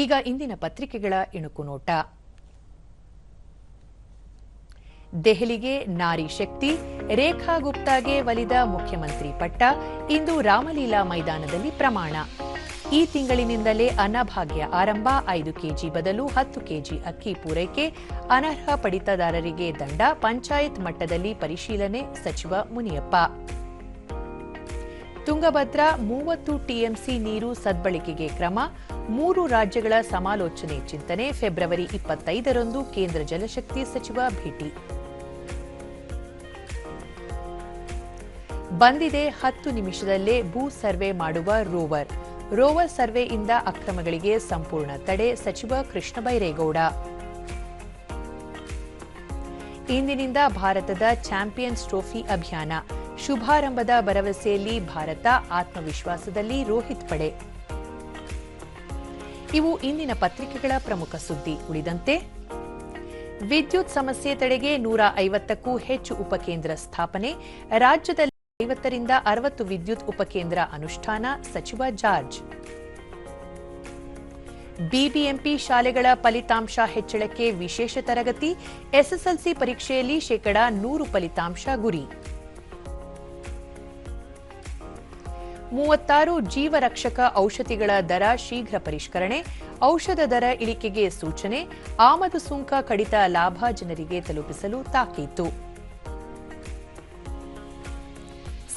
ಈಗ ಇಂದಿನ ಪತ್ರಿಕೆಗಳ ಇಣುಕು ನೋಟ. ದೆಹಲಿಗೆ ನಾರಿ ಶಕ್ತಿ, ರೇಖಾ ಗುಪ್ತಾಗೆ ಒಲಿದ ಮುಖ್ಯಮಂತ್ರಿ ಪಟ್ಟ. ಇಂದು ರಾಮಲೀಲಾ ಮೈದಾನದಲ್ಲಿ ಪ್ರಮಾಣ. ಈ ತಿಂಗಳಿನಿಂದಲೇ ಅನ್ನಭಾಗ್ಯ ಆರಂಭ. 5 ಕೆಜಿ ಬದಲು 10 ಕೆಜಿ ಅಕ್ಕಿ ಪೂರೈಕೆ. ಅನರ್ಹ ಪಡಿತದಾರರಿಗೆ ದಂಡ. ಪಂಚಾಯತ್ ಮಟ್ಟದಲ್ಲಿ ಪರಿಶೀಲನೆ. ಸಚಿವ ಮುನಿಯಪ್ಪ. ತುಂಗಭದ್ರಾ 30 ಟಿಎಂಸಿ ನೀರು ಸದ್ಬಳಕೆಗೆ ಕ್ರಮ. 3 ರಾಜ್ಯಗಳ ಸಮಾಲೋಚನೆ ಚಿಂತನೆ. ಫೆಬ್ರವರಿ 25ರಂದು ಕೇಂದ್ರ ಜಲಶಕ್ತಿ ಸಚಿವ ಭೇಟಿ. ಬಂದಿದೆ 10 ನಿಮಿಷದಲ್ಲೇ ಭೂ ಸರ್ವೆ ಮಾಡುವ ರೋವರ್. ರೋವರ್ ಸರ್ವೆಯಿಂದ ಅಕ್ರಮಗಳಿಗೆ ಸಂಪೂರ್ಣ ತಡೆ. ಸಚಿವ ಕೃಷ್ಣ ಬೈರೇಗೌಡ. ಇಂದಿನಿಂದ ಭಾರತದ ಚಾಂಪಿಯನ್ಸ್ ಟ್ರೋಫಿ ಅಭಿಯಾನ. ಶುಭಾರಂಭದ ಭರವಸೆಯಲ್ಲಿ ಭಾರತ, ಆತ್ಮವಿಶ್ವಾಸದಲ್ಲಿ ರೋಹಿತ್ ಪಡೆ. ಇವು ಇಂದಿನ ಪತ್ರಿಕೆಗಳ ಪ್ರಮುಖ ಸುದ್ದಿ. ಉಳಿದಂತೆ ವಿದ್ಯುತ್ ಸಮಸ್ಯೆ ತಡೆಗೆ 150ಕ್ಕೂ ಹೆಚ್ಚು ಉಪಕೇಂದ್ರ ಸ್ಥಾಪನೆ. ರಾಜ್ಯದಲ್ಲಿ 50ರಿಂದ 60 ವಿದ್ಯುತ್ ಉಪಕೇಂದ್ರ ಅನುಷ್ಠಾನ. ಸಚಿವ ಜಾರ್ಜ್. ಬಿಬಿಎಂಪಿ ಶಾಲೆಗಳ ಫಲಿತಾಂಶ ಹೆಚ್ಚಳಕ್ಕೆ ವಿಶೇಷ ತರಗತಿ. ಎಸ್ಎಸ್ಎಲ್ಸಿ ಪರೀಕ್ಷೆಯಲ್ಲಿ 100% ಫಲಿತಾಂಶ ಗುರಿ. 36 ಜೀವರಕ್ಷಕ ಔಷಧಿಗಳ ದರ ಶೀಘ್ರ ಪರಿಷ್ಕರಣೆ. ಔಷಧ ದರ ಇಳಿಕೆಗೆ ಸೂಚನೆ. ಆಮದು ಸುಂಕ ಕಡಿತ ಲಾಭ ಜನರಿಗೆ ತಲುಪಿಸಲು ತಾಕೀತು.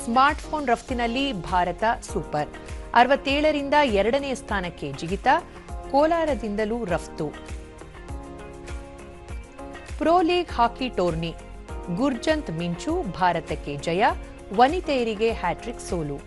ಸ್ಮಾರ್ಟ್ಫೋನ್ ರಫ್ತಿನಲ್ಲಿ ಭಾರತ ಸೂಪರ್. 67ರಿಂದ 2ನೇ ಸ್ಥಾನಕ್ಕೆ ಜಿಗಿತ. ಕೋಲಾರದಿಂದಲೂ ರಫ್ತು. Pro league hockey tourney. Gurjant ಮಿಂಚು. ಭಾರತಕ್ಕೆ ಜಯ. ವನಿತೆಯರಿಗೆ ಹ್ಯಾಟ್ರಿಕ್ ಸೋಲು.